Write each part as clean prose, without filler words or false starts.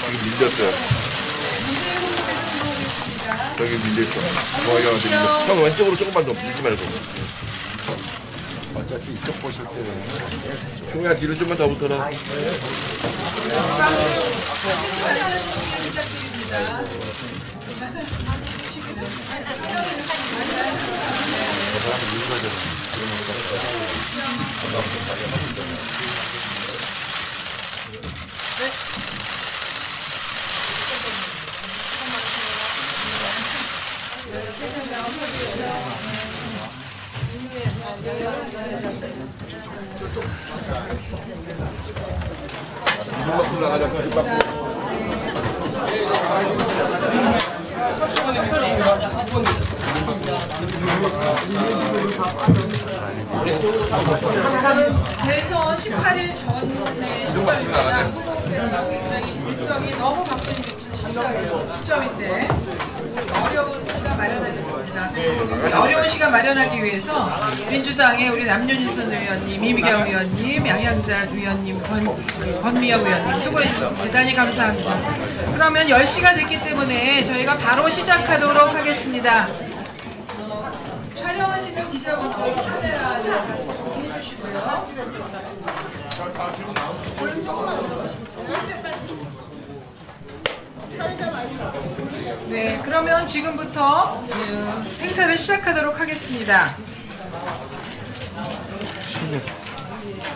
여기 밀렸어요. 여기 밀려있어. 정확하게 밀려. 형 왼쪽으로 조금만 더 밀지 말고. 어차피 이쪽 보실 때는 중요한 뒤로 좀만 더 붙어라. 이만큼 나가자. 대선 18일 전에 시점입니다. 후보께서 굉장히 일정이 너무 바쁜 시점인데 어려운 시간 마련하셨습니다. 어려운 시간 마련하기 위해서 민주당의 우리 남윤희선 의원님, 이미경 의원님, 양양자 의원님, 권미영 의원님 수고해주셔서 대단히 감사합니다. 그러면 10시가 됐기 때문에 저희가 바로 시작하도록 하겠습니다. 촬영하시는 기자분들 카메라 좀 해주시고요. 네, 그러면 지금부터 행사를 시작하도록 하겠습니다.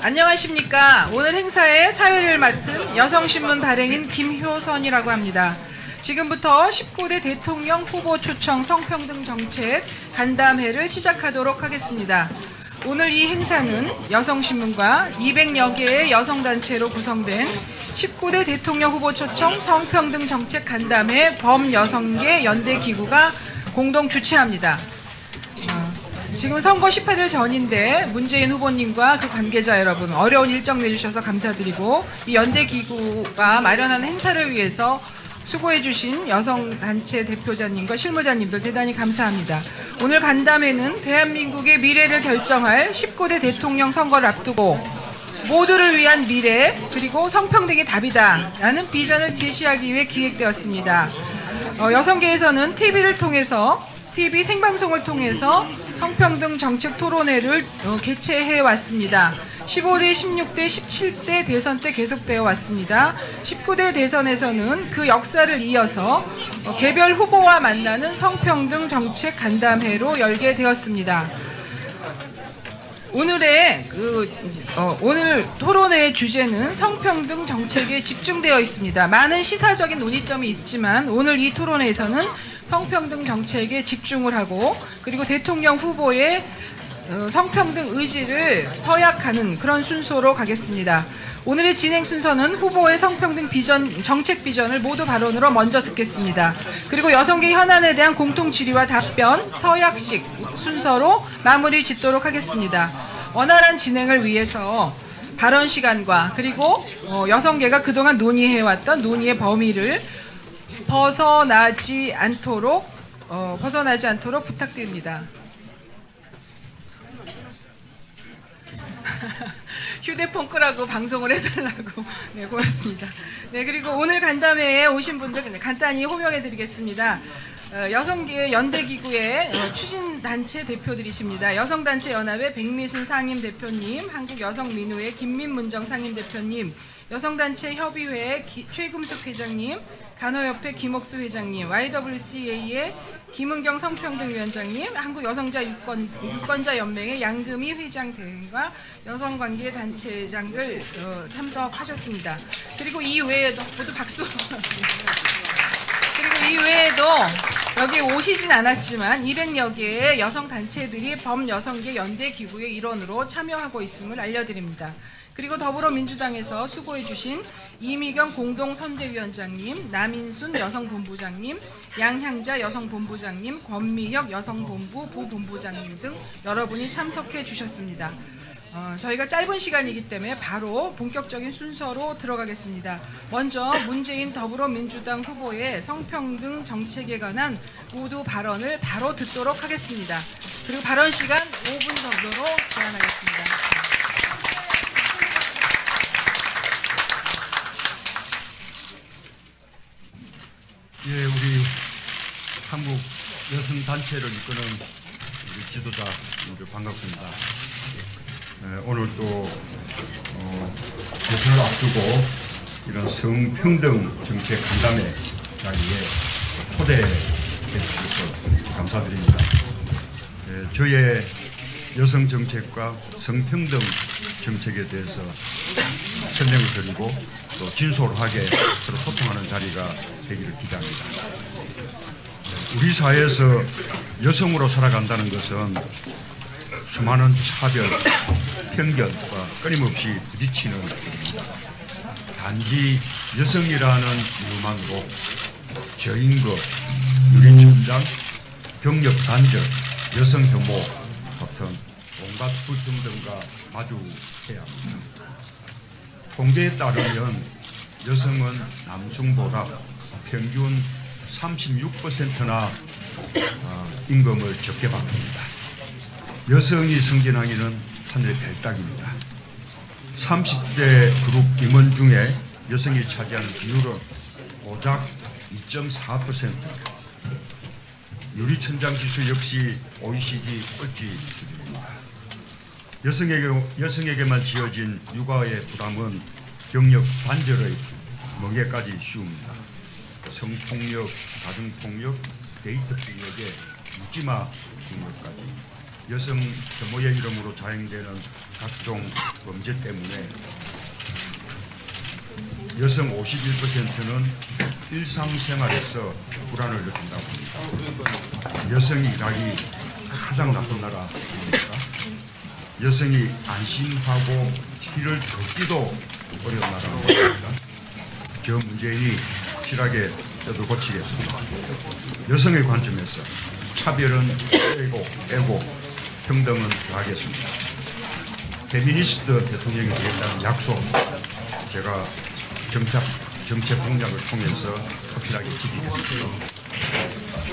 안녕하십니까. 오늘 행사의 사회를 맡은 여성신문 발행인 김효선이라고 합니다. 지금부터 19대 대통령 후보 초청 성평등 정책 간담회를 시작하도록 하겠습니다. 오늘 이 행사는 여성신문과 200여 개의 여성단체로 구성된 19대 대통령 후보 초청 성평등 정책 간담회 범여성계 연대기구가 공동 주최합니다. 지금 선거 18일 전인데 문재인 후보님과 그 관계자 여러분 어려운 일정 내주셔서 감사드리고 이 연대기구가 마련한 행사를 위해서 수고해주신 여성단체 대표자님과 실무자님들 대단히 감사합니다. 오늘 간담회는 대한민국의 미래를 결정할 19대 대통령 선거를 앞두고 모두를 위한 미래 그리고 성평등이 답이다 라는 비전을 제시하기 위해 기획되었습니다. 여성계에서는 TV 생방송을 통해서 성평등 정책 토론회를 개최해 왔습니다. 15대, 16대, 17대 대선 때 계속되어 왔습니다. 19대 대선에서는 그 역사를 이어서 개별 후보와 만나는 성평등 정책 간담회로 열게 되었습니다. 오늘 토론회의 주제는 성평등 정책에 집중되어 있습니다. 많은 시사적인 논의점이 있지만 오늘 이 토론회에서는 성평등 정책에 집중을 하고 그리고 대통령 후보의 성평등 의지를 서약하는 그런 순서로 가겠습니다. 오늘의 진행 순서는 후보의 성평등 정책 비전을 모두 발언으로 먼저 듣겠습니다. 그리고 여성계 현안에 대한 공통 질의와 답변, 서약식 순서로 마무리 짓도록 하겠습니다. 원활한 진행을 위해서 발언 시간과 그리고 여성계가 그동안 논의해왔던 논의의 범위를 벗어나지 않도록 부탁드립니다. 휴대폰 끄라고 방송을 해달라고. 네, 고맙습니다. 네, 그리고 오늘 간담회에 오신 분들 간단히 호명해드리겠습니다. 여성계 연대기구의 추진단체 대표들이십니다. 여성단체 연합의 백미순 상임대표님, 한국여성민우회 김민문정 상임대표님, 여성단체 협의회 최금숙 회장님, 간호협회 김옥수 회장님, YWCA의 김은경 성평등위원장님, 한국여성자 유권자 연맹의 양금희 회장 대행과 여성관계 단체장들 참석하셨습니다. 그리고 이외에도 모두 박수. 그리고 이외에도 여기 오시진 않았지만 200여 개의 여성단체들이 범여성계 연대기구의 일원으로 참여하고 있음을 알려드립니다. 그리고 더불어민주당에서 수고해주신 이미경 공동선대위원장님, 남인순 여성본부장님, 양향자 여성본부장님, 권미혁 여성본부 부본부장님 등 여러분이 참석해 주셨습니다. 저희가 짧은 시간이기 때문에 바로 본격적인 순서로 들어가겠습니다. 먼저 문재인 더불어민주당 후보의 성평등 정책에 관한 모두 발언을 바로 듣도록 하겠습니다. 그리고 발언 시간 5분 정도로 제한하겠습니다. 단체를 이끄는 우리 지도자 반갑습니다. 오늘 또 대선을 앞두고 이런 성평등 정책 간담회 자리에 초대해 주셔서 감사드립니다. 저의 여성 정책과 성평등 정책에 대해서 설명을 드리고 또 진솔하게 서로 소통하는 자리가 되기를 기대합니다. 우리 사회에서 여성으로 살아간다는 것은 수많은 차별, 편견과 끊임없이 부딪히는 것입니다. 단지 여성이라는 이유만으로 저임금, 유리천장, 경력 단절, 여성 혐오 같은 온갖 불평등과 마주해야 합니다. 통계에 따르면 여성은 남성보다 평균 36%나 임금을 적게 받습니다. 여성이 승진하기는 하늘의 별따기입니다. 30대 그룹 임원 중에 여성이 차지하는 비율은 고작 2.4%. 유리천장 지수 역시 OECD 꼴찌 수준입니다. 여성에게만 지어진 육아의 부담은 경력 단절의 멍에까지 씌웁니다. 성폭력, 가정폭력, 데이트 폭력에 묻지마 폭력까지 여성 혐오의 이름으로 자행되는 각종 범죄 때문에 여성 51%는 일상생활에서 불안을 느낀다고 합니다. 여성이 일하기 가장 나쁜 나라 아닙니까? 여성이 안심하고 피를 걷기도 어려운 나라라고 합니다. 저 문재인이 확실하게 저도 고치겠습니다. 여성의 관점에서 차별은 빼고 평등은 더하겠습니다. 페미니스트 대통령이 되겠다는 약속 제가 정책 공약을 통해서 확실하게 지키겠습니다.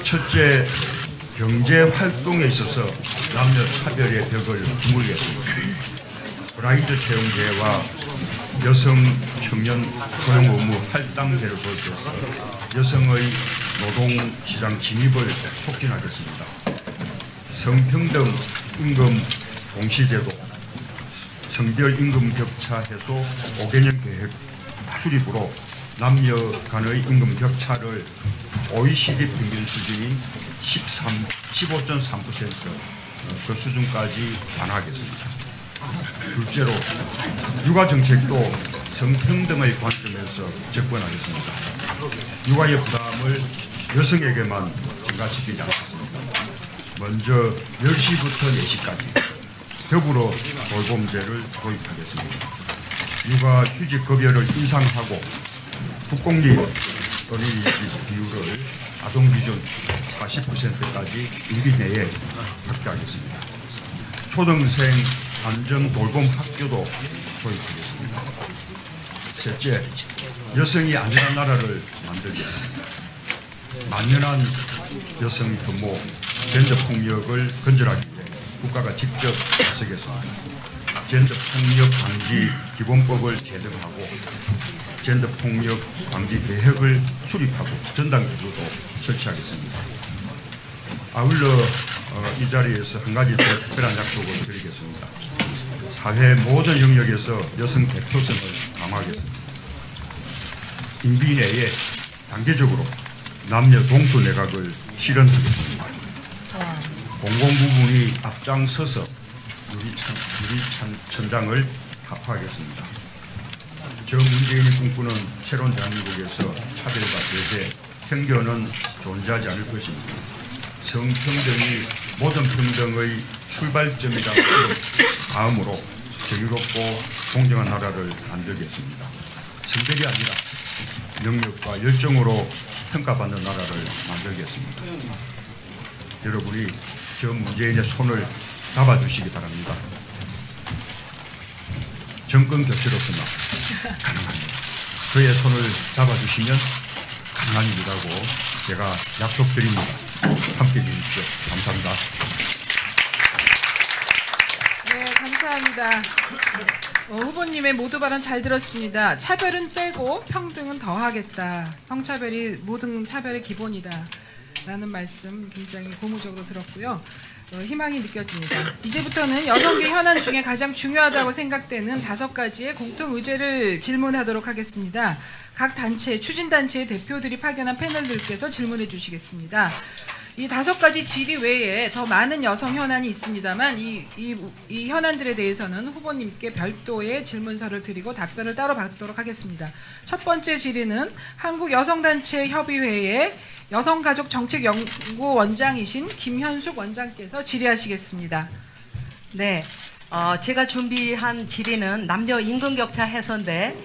첫째, 경제 활동에 있어서 남녀 차별의 벽을 드물겠습니다. 브라이드 채용제와 여성 청년 고용 의무 할당제를 도입해서 여성의 노동시장 진입을 촉진하겠습니다. 성평등 임금 공시제도, 성별 임금 격차 해소 5개년 계획 수립으로 남녀 간의 임금 격차를 OECD 평균 수준인 15.3% 그 수준까지 완화하겠습니다. 둘째로 육아 정책도 성평등의 관점에서 접근하겠습니다. 육아의 부담을 여성에게만 증가시키지 않겠습니다. 먼저 10시부터 4시까지 더불어 돌봄제를 도입하겠습니다. 육아 휴직 급여를 인상하고 국공립 어린이집 비율을 아동 기준 40%까지 1기 내에 확대하겠습니다. 초등생 안전 돌봄 학교도 도입하겠습니다. 셋째, 여성이 안전한 나라를 만들겠습니다. 만연한 여성 혐오, 젠더 폭력을 건절하기 위해 국가가 직접 나서겠습니다. 젠더 폭력 방지 기본법을 제정하고 젠더 폭력 방지 계획을 수립하고 전담 기구도 설치하겠습니다. 아울러 이 자리에서 한 가지 더 특별한 약속을 드리겠습니다. 사회 모든 영역에서 여성 대표성을 강화하겠습니다. 임기 내에 단계적으로 남녀 동수 내각을 실현하겠습니다. 공공부문이 앞장서서 유리천장을 타파하겠습니다. 저 문재인이 꿈꾸는 새로운 대한민국에서 차별과 배제, 편견은 존재하지 않을 것입니다. 성평등이 모든 평등의 출발점이라는 다음으로 정의롭고 공정한 나라를 만들겠습니다. 성별이 아니라 능력과 열정으로 평가받는 나라를 만들겠습니다. 여러분이 저 문재인의 손을 잡아주시기 바랍니다. 정권 교체로서나 가능합니다. 그의 손을 잡아주시면 가능한 일이라고 제가 약속드립니다. 함께해 주십시오. 감사합니다. 네, 감사합니다. 후보님의 모두 발언 잘 들었습니다. 차별은 빼고 평등은 더하겠다. 성차별이 모든 차별의 기본이다. 라는 말씀 굉장히 고무적으로 들었고요. 희망이 느껴집니다. 이제부터는 여성계 현안 중에 가장 중요하다고 생각되는 5가지의 공통 의제를 질문하도록 하겠습니다. 각 단체, 추진단체의 대표들이 파견한 패널들께서 질문해 주시겠습니다. 이 5가지 질의 외에 더 많은 여성 현안이 있습니다만 이 현안들에 대해서는 후보님께 별도의 질문서를 드리고 답변을 따로 받도록 하겠습니다. 첫 번째 질의는 한국여성단체협의회의 여성가족정책연구원장이신 김현숙 원장께서 질의하시겠습니다. 네, 제가 준비한 질의는 남녀 임금격차 해소인데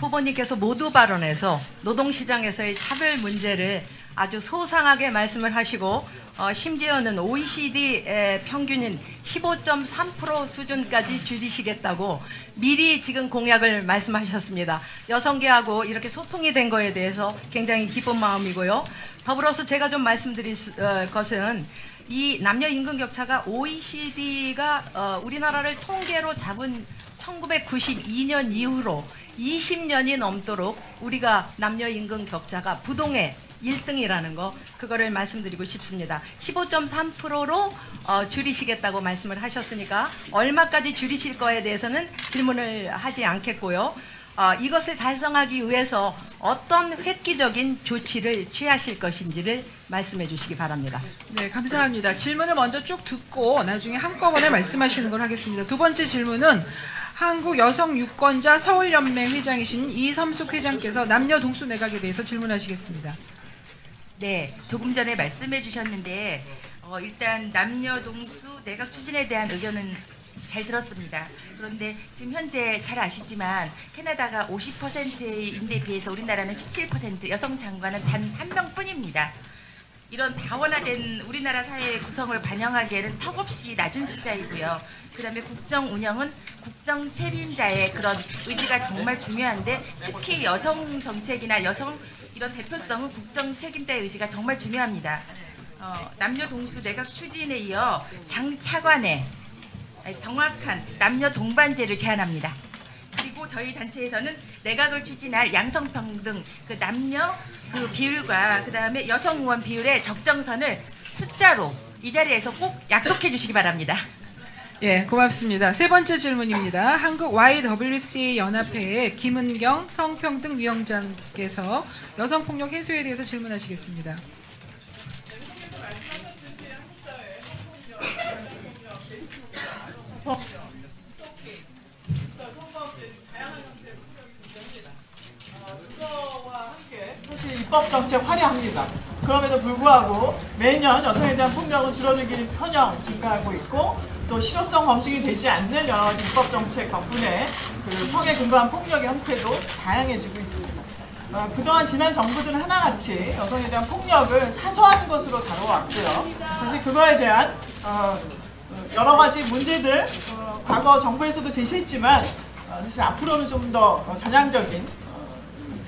후보님께서 모두 발언해서 노동시장에서의 차별 문제를 아주 소상하게 말씀을 하시고 심지어는 OECD의 평균인 15.3% 수준까지 줄이시겠다고 미리 지금 공약을 말씀하셨습니다. 여성계하고 이렇게 소통이 된 거에 대해서 굉장히 기쁜 마음이고요. 더불어서 제가 좀 말씀드릴 것은 이 남녀 임금 격차가 OECD가 우리나라를 통계로 잡은 1992년 이후로 20년이 넘도록 우리가 남녀 임금 격차가 부동의 1등이라는 거, 그거를 말씀드리고 싶습니다. 15.3%로 줄이시겠다고 말씀을 하셨으니까 얼마까지 줄이실 거에 대해서는 질문을 하지 않겠고요. 이것을 달성하기 위해서 어떤 획기적인 조치를 취하실 것인지를 말씀해 주시기 바랍니다. 네, 감사합니다. 질문을 먼저 쭉 듣고 나중에 한꺼번에 말씀하시는 걸 하겠습니다. 두 번째 질문은 한국여성유권자 서울연맹 회장이신 이섬숙 회장께서 남녀 동수 내각에 대해서 질문하시겠습니다. 네, 조금 전에 말씀해 주셨는데 일단 남녀 동수 내각 추진에 대한 의견은 잘 들었습니다. 그런데 지금 현재 잘 아시지만 캐나다가 50%인데 비해서 우리나라는 17%, 여성 장관은 단 한 명뿐입니다. 이런 다원화된 우리나라 사회의 구성을 반영하기에는 턱없이 낮은 숫자이고요. 그 다음에 국정 운영은 국정 책임자의 그런 의지가 정말 중요한데 특히 여성 정책이나 여성 이런 대표성은 국정 책임자의 의지가 정말 중요합니다. 남녀 동수 내각 추진에 이어 장 차관의 정확한 남녀 동반제를 제안합니다. 그리고 저희 단체에서는 내각을 추진할 양성평등 그 남녀 그 비율과 그 다음에 여성 의원 비율의 적정선을 숫자로 이 자리에서 꼭 약속해 주시기 바랍니다. 예, 고맙습니다. 세 번째 질문입니다. 한국 YWCA 연합회의 김은경 성평등위원장께서 여성폭력 해소에 대해서 질문하시겠습니다. 사실 입법 정책 화려합니다. 그럼에도 불구하고 매년 여성에 대한 폭력은 줄어들기는커녕 증가하고 있고 또 실효성 검증이 되지 않는 여러 가지 입법 정책 덕분에 그 성에 근거한 폭력의 형태도 다양해지고 있습니다. 그동안 지난 정부들은 하나같이 여성에 대한 폭력을 사소한 것으로 다뤄왔고요. 사실 그거에 대한 여러 가지 문제들 과거 정부에서도 제시했지만 사실 앞으로는 좀 더 전향적인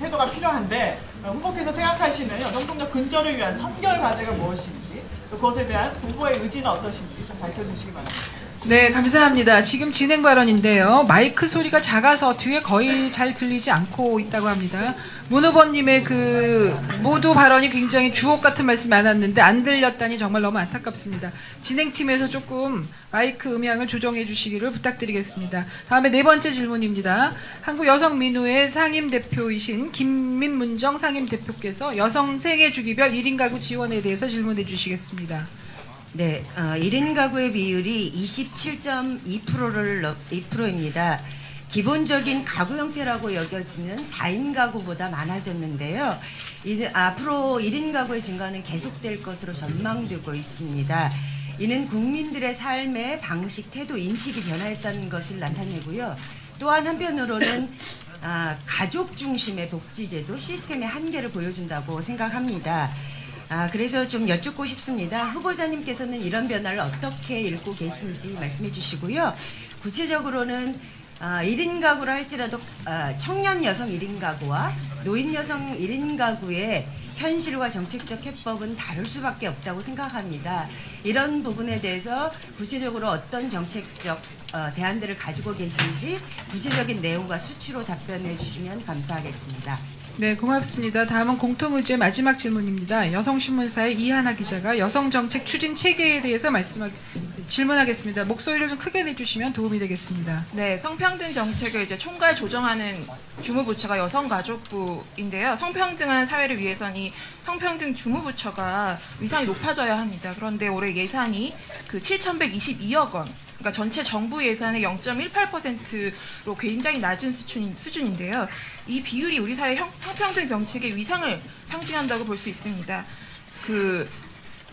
태도가 필요한데 후보께서 생각하시는 여성폭력 근절을 위한 선결 과제가 무엇인지 또 그것에 대한 후보의 의지는 어떠신지 좀 밝혀주시기 바랍니다. 네, 감사합니다. 지금 진행 발언인데요. 마이크 소리가 작아서 뒤에 거의 잘 들리지 않고 있다고 합니다. 문 후보님의 그 모두 발언이 굉장히 주옥 같은 말씀이 많았는데 안 들렸다니 정말 너무 안타깝습니다. 진행팀에서 조금 마이크 음향을 조정해 주시기를 부탁드리겠습니다. 다음에 네 번째 질문입니다. 한국여성민우회 상임대표이신 김민문정 상임대표께서 여성 생애주기별 1인 가구 지원에 대해서 질문해 주시겠습니다. 네, 1인 가구의 비율이 27.2%입니다. 기본적인 가구 형태라고 여겨지는 4인 가구보다 많아졌는데요. 앞으로 1인 가구의 증가는 계속될 것으로 전망되고 있습니다. 이는 국민들의 삶의 방식, 태도, 인식이 변화했다는 것을 나타내고요. 또한 한편으로는 가족 중심의 복지제도 시스템의 한계를 보여준다고 생각합니다. 그래서 좀 여쭙고 싶습니다. 후보자님께서는 이런 변화를 어떻게 읽고 계신지 말씀해 주시고요. 구체적으로는 1인 가구라 할지라도 청년 여성 1인 가구와 노인 여성 1인 가구의 현실과 정책적 해법은 다를 수밖에 없다고 생각합니다. 이런 부분에 대해서 구체적으로 어떤 정책적 대안들을 가지고 계신지 구체적인 내용과 수치로 답변해 주시면 감사하겠습니다. 네, 고맙습니다. 다음은 공통의제 마지막 질문입니다. 여성신문사의 이하나 기자가 여성정책 추진 체계에 대해서 질문하겠습니다. 목소리를 좀 크게 내주시면 도움이 되겠습니다. 네, 성평등 정책을 이제 총괄 조정하는 주무부처가 여성가족부인데요. 성평등한 사회를 위해서는 이 성평등 주무부처가 위상이 높아져야 합니다. 그런데 올해 예산이 그 7,122억 원, 그러니까 전체 정부 예산의 0.18%로 굉장히 낮은 수준인데요. 이 비율이 우리 사회 성평등 정책의 위상을 상징한다고 볼 수 있습니다. 그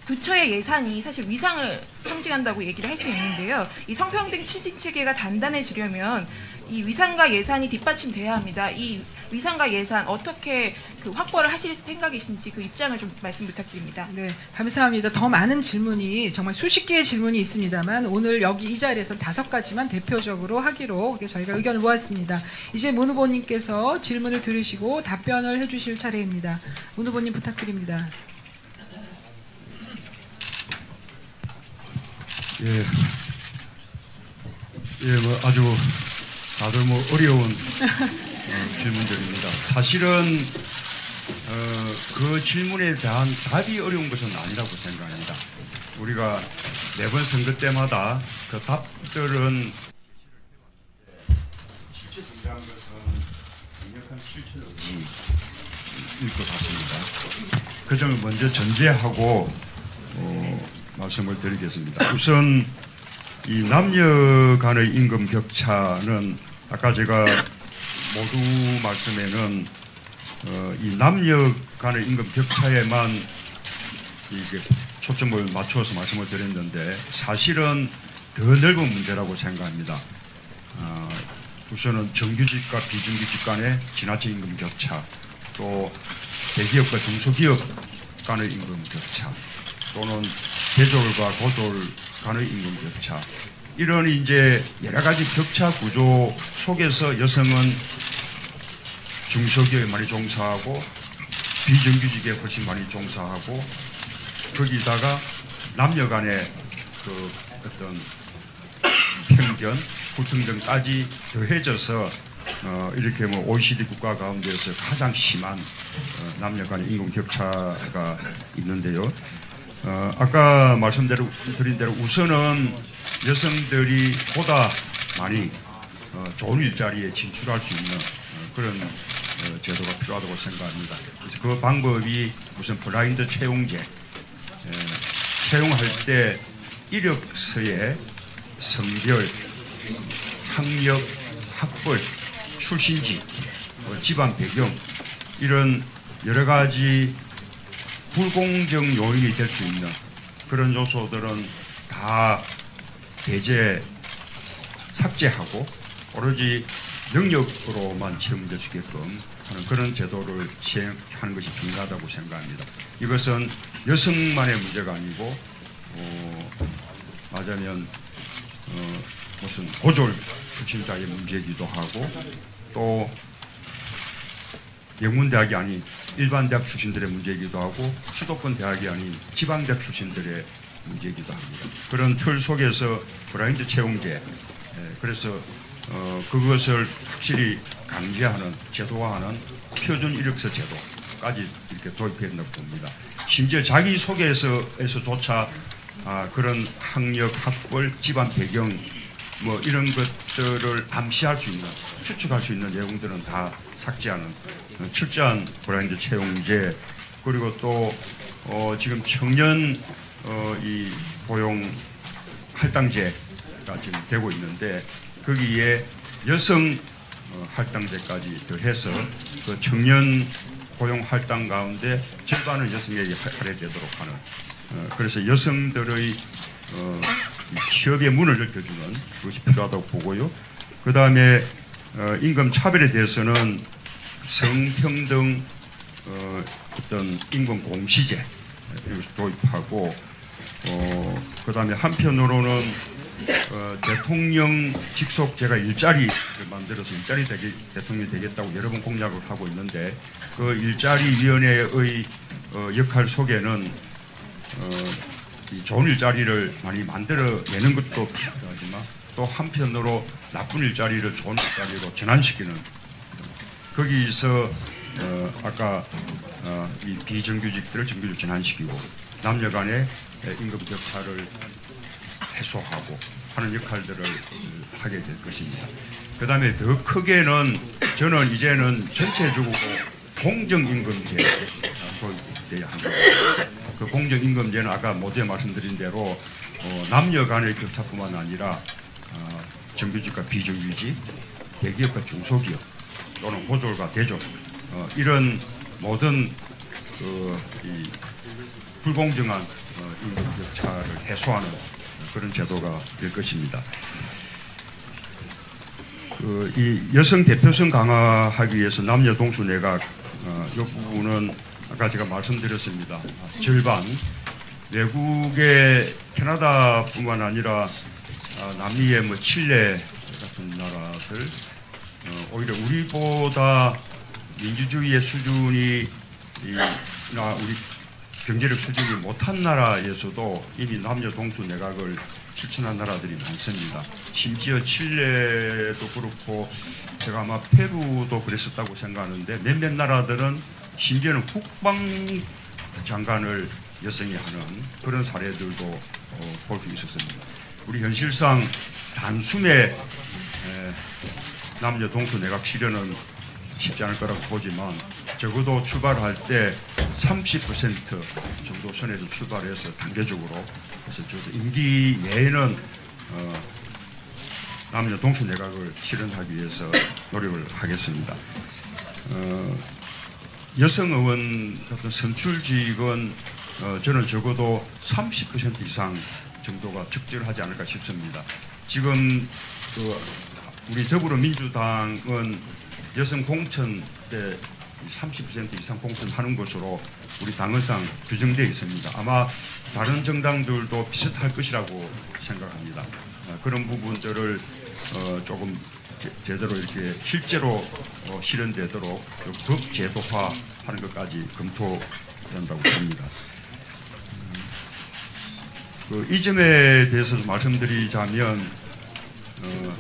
부처의 예산이 사실 위상을 상징한다고 얘기를 할 수 있는데요. 이 성평등 추진 체계가 단단해지려면 이 위상과 예산이 뒷받침돼야 합니다. 이 위상과 예산 어떻게 그 확보를 하실 생각이신지 그 입장을 좀 말씀 부탁드립니다. 네, 감사합니다. 더 많은 질문이 정말 수십 개의 질문이 있습니다만 오늘 여기 이 자리에서 5가지만 대표적으로 하기로 저희가 의견을 모았습니다. 이제 문 후보님께서 질문을 들으시고 답변을 해주실 차례입니다. 문 후보님 부탁드립니다. 뭐 아주 다들 뭐 어려운 질문들입니다. 사실은 그 질문에 대한 답이 어려운 것은 아니라고 생각합니다. 우리가 매번 선거 때마다 그 답들은 실제 중요한 것은 강력한 실체를 것 같습니다. 그 점을 먼저 전제하고 말씀을 드리겠습니다. 우선 이 남녀 간의 임금 격차는 아까 제가 모두 말씀에는 이 남녀 간의 임금 격차에만 이게 초점을 맞추어서 말씀을 드렸는데 사실은 더 넓은 문제라고 생각합니다. 우선은 정규직과 비정규직 간의 지나친 임금 격차, 또 대기업과 중소기업 간의 임금 격차, 또는 대졸과 고졸 간의 임금 격차, 이런 이제 여러 가지 격차 구조 속에서 여성은 중소기업에 많이 종사하고 비정규직에 훨씬 많이 종사하고 거기다가 남녀 간의 그 어떤 편견, 불평등까지 더해져서 이렇게 뭐 OECD 국가 가운데서 가장 심한 남녀 간의 임금 격차가 있는데요. 아까 말씀드린 대로 우선은 여성들이 보다 많이 좋은 일자리에 진출할 수 있는 그런 제도가 필요하다고 생각합니다. 그래서 그 방법이 우선 블라인드 채용제, 채용할 때 이력서에 성별, 학력, 학벌, 출신지, 집안 배경 이런 여러 가지 불공정 요인이 될 수 있는 그런 요소들은 다 배제, 삭제하고 오로지 능력으로만 채용될 수 있게끔 하는 그런 제도를 시행하는 것이 중요하다고 생각합니다. 이것은 여성만의 문제가 아니고 말하자면 무슨 고졸 출신자의 문제이기도 하고 또 명문대학이 아닌 일반 대학 출신들의 문제이기도 하고 수도권 대학이 아닌 지방대학 출신들의 문제이기도 합니다. 그런 틀 속에서 블라인드 채용제, 그래서 그것을 확실히 강제하는, 제도화하는 표준 이력서 제도까지 이렇게 도입했다고 봅니다. 심지어 자기소개서에서조차 그런 학력, 학벌, 집안 배경 뭐 이런 것들을 암시할 수 있는, 추측할 수 있는 내용들은 다 삭제하는 철저한 블라인드 채용제, 그리고 또 지금 청년 이 고용 할당제가 지금 되고 있는데 거기에 여성 할당제까지 더해서 그 청년 고용 할당 가운데 절반을 여성에게 할애되도록 하는, 그래서 여성들의 취업의 문을 넓혀주는 것이 필요하다고 보고요. 그 다음에 임금 차별에 대해서는 성평등 어떤 임금 공시제 이것을 도입하고 그 다음에 한편으로는 대통령 직속 일자리를 만들어서 대통령이 되겠다고 여러 번 공약을 하고 있는데 그 일자리위원회의 역할 속에는 이 좋은 일자리를 많이 만들어내는 것도 필요하지만 또 한편으로 나쁜 일자리를 좋은 일자리로 전환시키는, 거기서 아까 이 비정규직들을 정규직으로 전환시키고 남녀 간의 임금 격차를 해소하고 하는 역할들을 하게 될 것입니다. 그 다음에 더 크게는 저는 이제는 전체적으로 공정임금제가 도입돼야 한다. 그 공정임금제는 아까 모두에 말씀드린 대로 남녀 간의 격차뿐만 아니라 정규직과 비정규직, 대기업과 중소기업 또는 고졸과 대졸 이런 모든 이 불공정한 임금 격차를 해소하는 그런 제도가 될 것입니다. 이 여성 대표성 강화하기 위해서 남녀 동수 내각 이 부분은 아까 제가 말씀드렸습니다. 절반 외국의 캐나다뿐만 아니라 남미의 뭐 칠레 같은 나라들 오히려 우리보다 민주주의의 수준이 우리 경제력 수준이 못한 나라에서도 이미 남녀 동수 내각을 실천한 나라들이 많습니다. 심지어 칠레도 그렇고 제가 아마 페루도 그랬었다고 생각하는데 몇몇 나라들은 심지어는 국방장관을 여성이 하는 그런 사례들도 볼 수 있었습니다. 우리 현실상 단숨에 남녀 동수 내각 실현은 쉽지 않을 거라고 보지만 적어도 출발할 때 30% 정도 선에서 출발해서 단계적으로 그래서 임기 내에는 남녀 동수 내각을 실현하기 위해서 노력을 하겠습니다. 여성 의원 같은 선출직은 저는 적어도 30% 이상 정도가 적절하지 않을까 싶습니다. 지금 우리 더불어민주당은 여성 공천 때 30% 이상 공천하는 것으로 우리 당헌상 규정되어 있습니다. 아마 다른 정당들도 비슷할 것이라고 생각합니다. 그런 부분들을 조금 제대로 이렇게 실제로 실현되도록 법 제도화하는 것까지 검토한다고 봅니다. 이 점에 대해서 말씀드리자면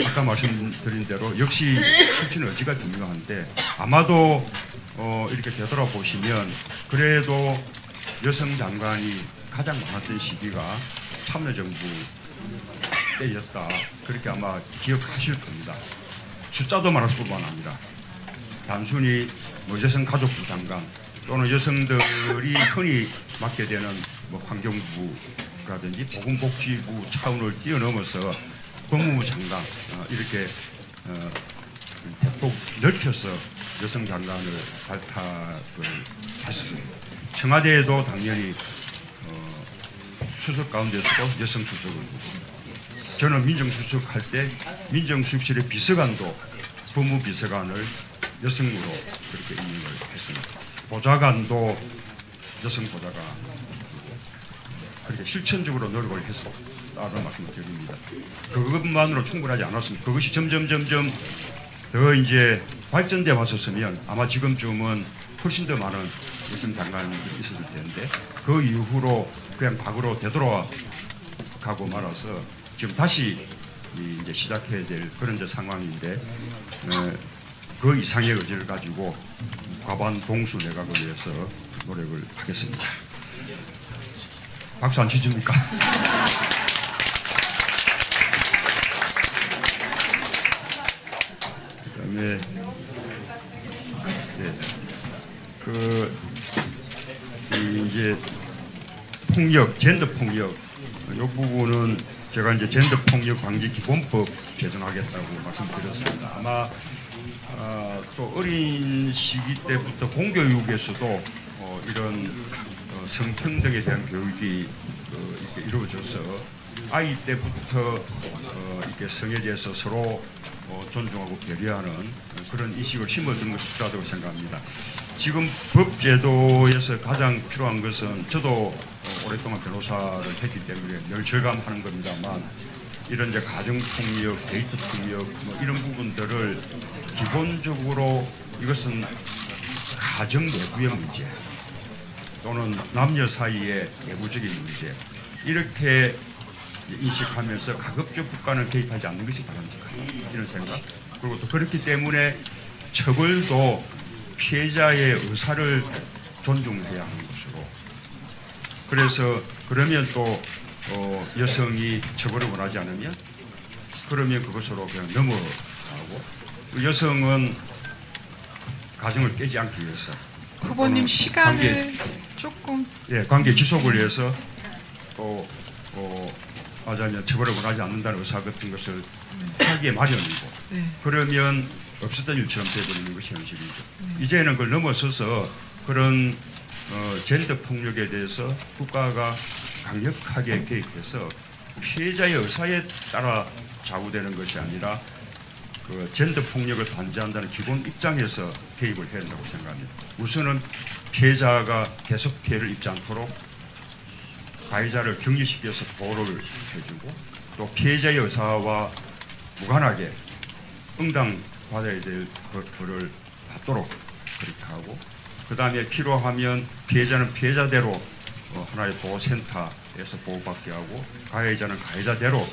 아까 말씀드린 대로 역시 실천 의지가 중요한데 아마도 이렇게 되돌아보시면 그래도 여성 장관이 가장 많았던 시기가 참여정부 때였다. 그렇게 아마 기억하실 겁니다. 숫자도 많았을 뿐만 아니라 단순히 뭐 여성가족부 장관 또는 여성들이 흔히 맡게 되는 뭐 환경부라든지 보건복지부 차원을 뛰어넘어서 법무부 장관 이렇게 대폭 넓혀서 여성 장관을 발탁을 했습니다. 청와대에도 당연히 수석 가운데서도 여성 수석을 저는 민정수석 할 때 민정수석실의 비서관도 법무비서관을 여성으로 그렇게 임명을 했습니다. 보좌관도 여성 보좌관 그렇게 실천적으로 노력을 했었다는 말씀을 드립니다. 그것만으로 충분하지 않았습니다. 그것이 점점 더 이제 발전돼 왔었으면 아마 지금쯤은 훨씬 더 많은 여성 장관들이 있었을 텐데 그 이후로 그냥 과거로 되돌아가고 말아서 지금 다시 이제 시작해야 될 그런 이제 상황인데 그 이상의 의지를 가지고 과반 동수 내각을 위해서 노력을 하겠습니다. 박수 안 치십니까? 그다음에 이제 폭력, 젠더 폭력 이 부분은 제가 이제 젠더 폭력 방지 기본법 제정하겠다고 말씀드렸습니다. 아마 또 어린 시기 때부터 공교육에서도 이런 성평등에 대한 교육이 이렇게 이루어져서 아이 때부터 이렇게 성에 대해서 서로 존중하고 배려하는 그런 인식을 심어주는 것이 필요하다고 생각합니다. 지금 법제도에서 가장 필요한 것은 저도 오랫동안 변호사를 했기 때문에 늘 절감하는 겁니다만 이런 이제 가정폭력, 데이트폭력 뭐 이런 부분들을 기본적으로 이것은 가정 내부의 문제 또는 남녀 사이의 내부적인 문제 이렇게 인식하면서 가급적 국가는 개입하지 않는 것이 바람직하다 이런 생각 그리고 또 그렇기 때문에 처벌도 피해자의 의사를 존중해야 하는 것으로. 그래서 그러면 또 여성이 처벌을 원하지 않으면 그러면 그것으로 그냥 넘어가고, 여성은 가정을 깨지 않기 위해서 후보님 시간을 조금 관계 지속을 위해서 또 하자면 처벌을 원하지 않는다는 의사 같은 것을 하기에 마련이고, 그러면 없었던 일처럼 되어버리는 것이 현실이죠. 이제는 그걸 넘어서서 그런 젠더 폭력에 대해서 국가가 강력하게 개입해서 피해자의 의사에 따라 좌우되는 것이 아니라 그 젠더 폭력을 반대한다는 기본 입장에서 개입을 해야 한다고 생각합니다. 우선은 피해자가 계속 피해를 입지 않도록 가해자를 격리시켜서 보호를 해주고, 또 피해자의 의사와 무관하게 응당받아야 될 것을 받도록 그렇게 하고, 그 다음에 필요하면 피해자는 피해자대로 하나의 보호센터에서 보호받게 하고, 가해자는 가해자대로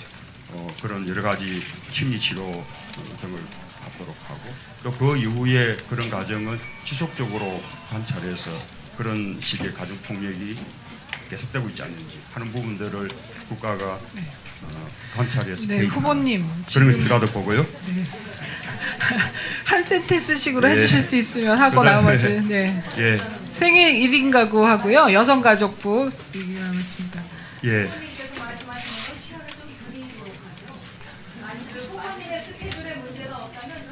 그런 여러 가지 심리치료 등을 받도록 하고, 또 그 이후에 그런 가정은 지속적으로 관찰해서 그런 식의 가정폭력이 계속되고 있지 않는지 하는 부분들을 국가가 관찰해서 후보님 그런 게 필요하다고 보고요. 한 센텐스식으로 해주실 수 있으면 하고 나머지 생애 1인 가구 하고요, 여성가족부 얘기하겠습니다.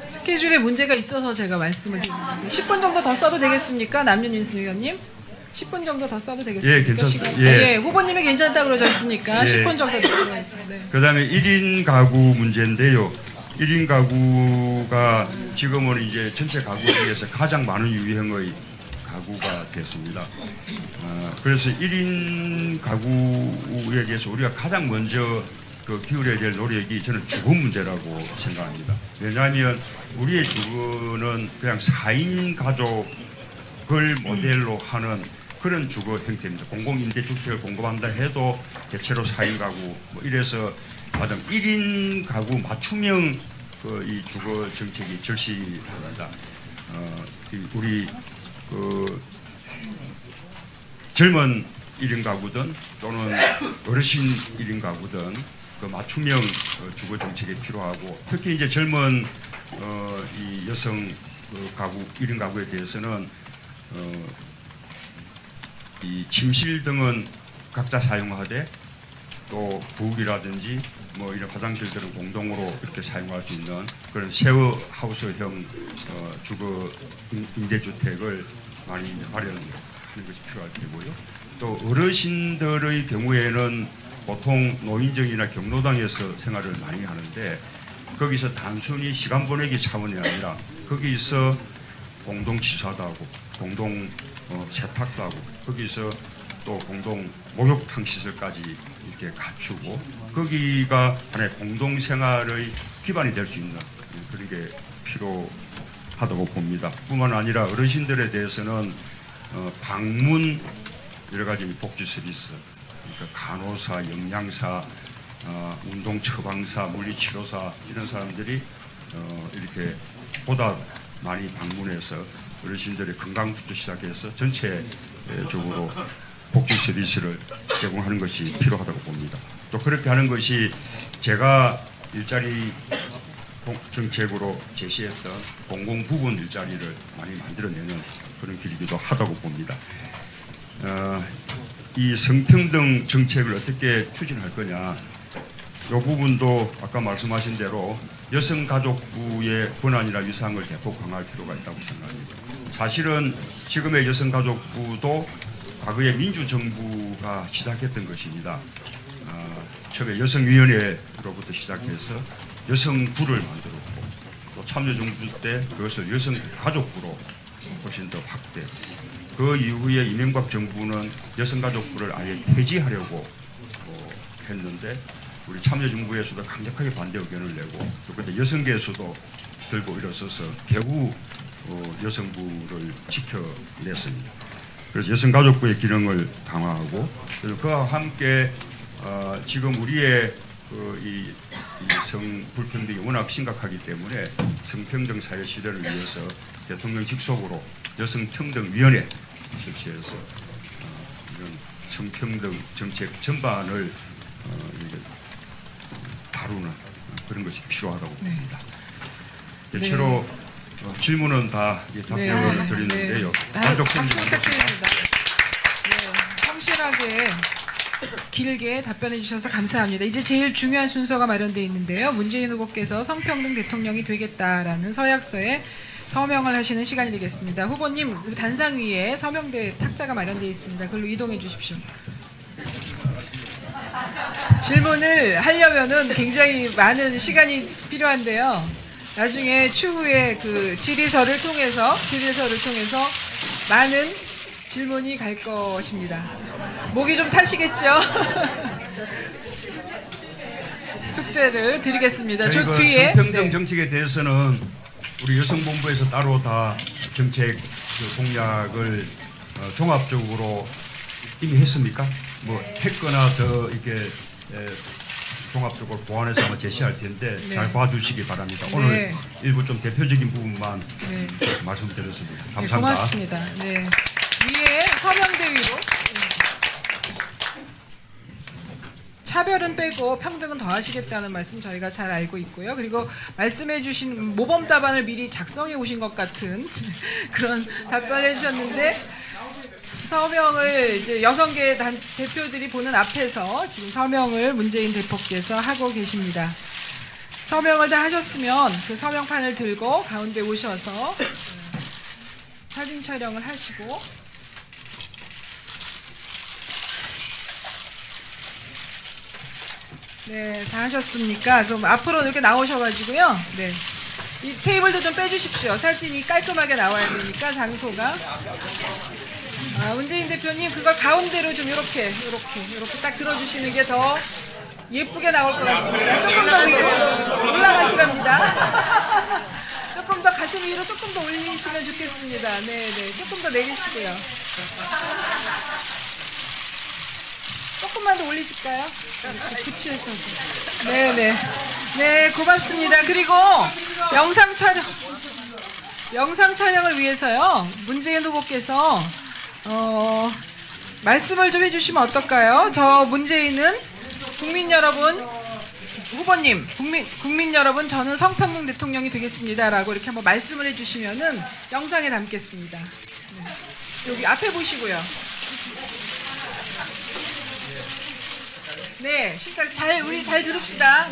스케줄에 문제가 있어서 제가 말씀을 드립니다. 10분 정도 더 써도 되겠습니까, 남윤인수 의원님? 10분 정도 더 써도 되겠습니까? 괜찮습니다. 후보님이 괜찮다 그러셨으니까 10분 정도 드리도록 하겠습니다. 그다음에 1인 가구 문제인데요. 1인 가구가 지금은 이제 전체 가구 중에서 가장 많은 유형의 가구가 됐습니다. 그래서 1인 가구에 대해서 우리가 가장 먼저 기울여야 될 노력이 저는 주거 문제라고 생각합니다. 왜냐하면 우리의 주거는 그냥 4인 가족을 모델로 하는 그런 주거 형태입니다. 공공임대주택을 공급한다 해도 대체로 4인 가구 뭐 이래서 가장 1인 가구 맞춤형 이 주거 정책이 절실합니다. 우리 젊은 1인 가구든 또는 어르신 1인 가구든 맞춤형 주거 정책이 필요하고, 특히 이제 젊은 이 여성 가구 1인 가구에 대해서는 이 침실 등은 각자 사용하되, 또 부엌이라든지 뭐 이런 화장실들은 공동으로 이렇게 사용할 수 있는 그런 쉐어하우스형 주거 임대주택을 많이 마련하는 것이 필요할 테고요. 또 어르신들의 경우에는 보통 노인정이나 경로당에서 생활을 많이 하는데, 거기서 단순히 시간 보내기 차원이 아니라 거기서 공동 취사도 하고 공동 세탁도 하고 거기서 또 공동 목욕탕 시설까지 이렇게 갖추고, 거기가 하나의 공동 생활의 기반이 될 수 있는 그런 게 필요하다고 봅니다. 뿐만 아니라 어르신들에 대해서는 방문 여러 가지 복지 서비스, 그러니까 간호사, 영양사, 운동 처방사, 물리치료사 이런 사람들이 이렇게 보다 많이 방문해서 어르신들의 건강부터 시작해서 전체적으로 복지 서비스를 제공하는 것이 필요하다고 봅니다. 또 그렇게 하는 것이 제가 일자리 정책으로 제시했던 공공부분 일자리를 많이 만들어내는 그런 길이기도 하다고 봅니다. 이 성평등 정책을 어떻게 추진할 거냐, 이 부분도 아까 말씀하신 대로 여성가족부의 권한이나 위상을 대폭 강화할 필요가 있다고 생각합니다. 사실은 지금의 여성가족부도 과거에 민주정부가 시작했던 것입니다. 처음에 여성위원회로부터 시작해서 여성부를 만들었고, 또 참여정부 때 그것을 여성가족부로 훨씬 더 확대. 그 이후에 이명박 정부는 여성가족부를 아예 폐지하려고 했는데, 우리 참여정부에서도 강력하게 반대 의견을 내고, 또 그때 여성계에서도 들고 일어서서 겨우 여성부를 지켜냈습니다. 그래서 여성가족부의 기능을 강화하고, 그래서 그와 함께 지금 우리의 이 성불평등이 워낙 심각하기 때문에 성평등 사회 시대를 위해서 대통령 직속으로 여성평등위원회 설치해서 이런 성평등 정책 전반을 이렇게 다루는 그런 것이 필요하다고 봅니다. 대체로 질문은 다 답변을 드리는데요. 박수 부탁드립니다. 성실하게 길게 답변해 주셔서 감사합니다. 이제 제일 중요한 순서가 마련되어 있는데요. 문재인 후보께서 성평등 대통령이 되겠다라는 서약서에 서명을 하시는 시간이 되겠습니다. 후보님, 단상 위에 서명대 탁자가 마련되어 있습니다. 그걸로 이동해 주십시오. 질문을 하려면은 굉장히 많은 시간이 필요한데요. 나중에 추후에 그 질의서를 통해서 많은 질문이 갈 것입니다. 목이 좀 타시겠죠? 숙제를 드리겠습니다. 저 뒤에 성평등 정책에 대해서는 우리 여성본부에서 따로 다 정책 공약을 종합적으로 이미 했습니까? 뭐 했거나 더 이렇게 종합적으로 보완해서 아마 제시할 텐데 잘 봐주시기 바랍니다. 오늘 일부 좀 대표적인 부분만 말씀드렸습니다. 감사합니다. 고맙습니다. 위에 서명대 위로 차별은 빼고 평등은 더하시겠다는 말씀 저희가 잘 알고 있고요. 그리고 말씀해 주신 모범 답안을 미리 작성해 오신 것 같은 그런 답변을 해주셨는데 서명을 이제 6개 대표들이 보는 앞에서 지금 서명을 문재인 대표께서 하고 계십니다. 서명을 다 하셨으면 그 서명판을 들고 가운데 오셔서 사진 촬영을 하시고 다 하셨습니까? 그럼 앞으로 이렇게 나오셔가지고요. 이 테이블도 좀 빼주십시오. 사진이 깔끔하게 나와야 되니까 장소가. 문재인 대표님 그걸 가운데로 좀 이렇게 딱 들어주시는 게 더 예쁘게 나올 것 같습니다. 조금 더 위로 올라가시랍니다. 조금 더 가슴 위로 조금 더 올리시면 좋겠습니다. 조금 더 내리시고요. 조금만 더 올리실까요? 붙이셔서. 고맙습니다. 그리고 영상 촬영을 위해서요. 문재인 후보께서 말씀을 좀 해주시면 어떨까요? 저 문재인은 국민 여러분, 후보님, 국민 여러분, 저는 성평등 대통령이 되겠습니다라고 이렇게 한번 말씀을 해주시면은 영상에 담겠습니다. 여기 앞에 보시고요. 우리 잘 들읍시다.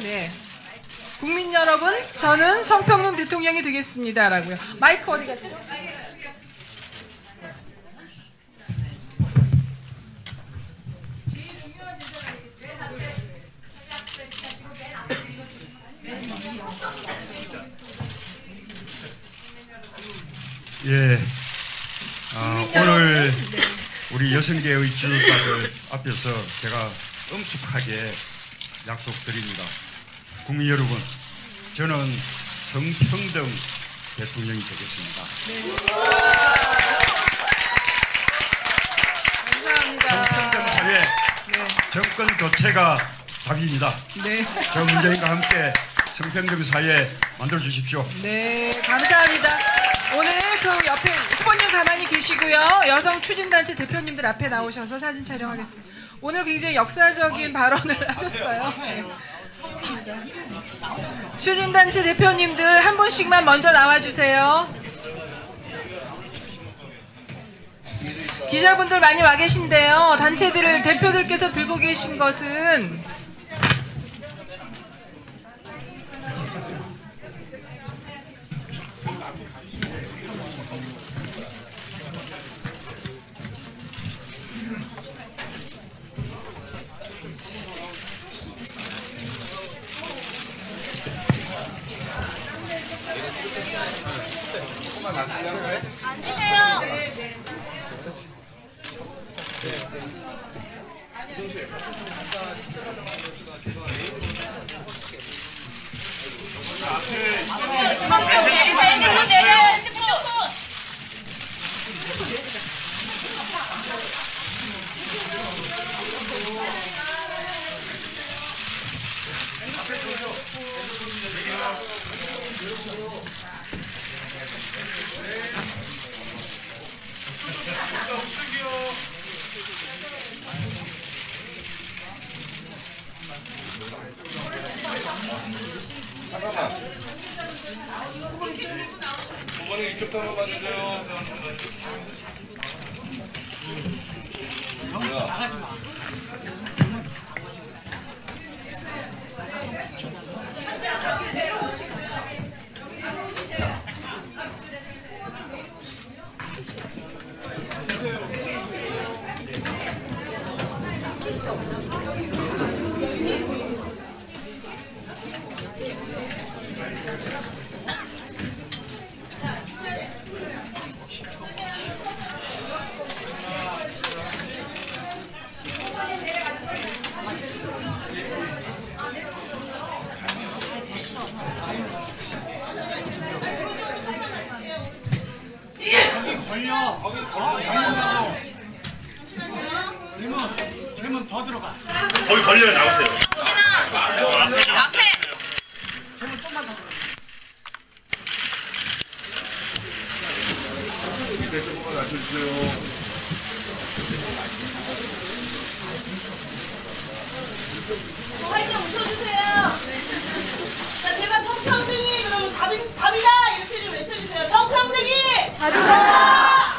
국민 여러분, 저는 성평등 대통령이 되겠습니다라고요. 마이크 어디 갔죠? 오늘 우리 여성계 의주가들 앞에서 제가 엄숙하게 약속드립니다. 국민 여러분, 저는 성평등 대통령이 되겠습니다. 감사합니다. 성평등 사회 정권 교체가 답입니다. 저 문재인과 함께 성평등 사회 만들어 주십시오. 감사합니다. 오늘 그 옆에 후보님 가만히 계시고요. 여성 추진단체 대표님들 앞에 나오셔서 사진 촬영하겠습니다. 오늘 굉장히 역사적인 발언을 하셨어요. 추진단체 대표님들 한 분씩만 먼저 나와주세요. 기자분들 많이 와 계신데요. 단체들을 대표들께서 들고 계신 것은 어머니 이쪽 한번 봐주세요. 여기서 나가지 마. 질문 더 들어가. 거기 걸려요. 나오세요. 앞에. 질문 좀만 더. 밑에 조금만 낮춰주세요. 활짝 웃어주세요. 자, 제가 성평등이 그러면 답이다 이렇게 좀 외쳐주세요. 성평등이 답이다.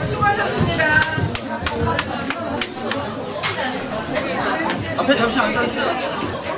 수고하셨습니다. 앞에 잠시 앉아주세요.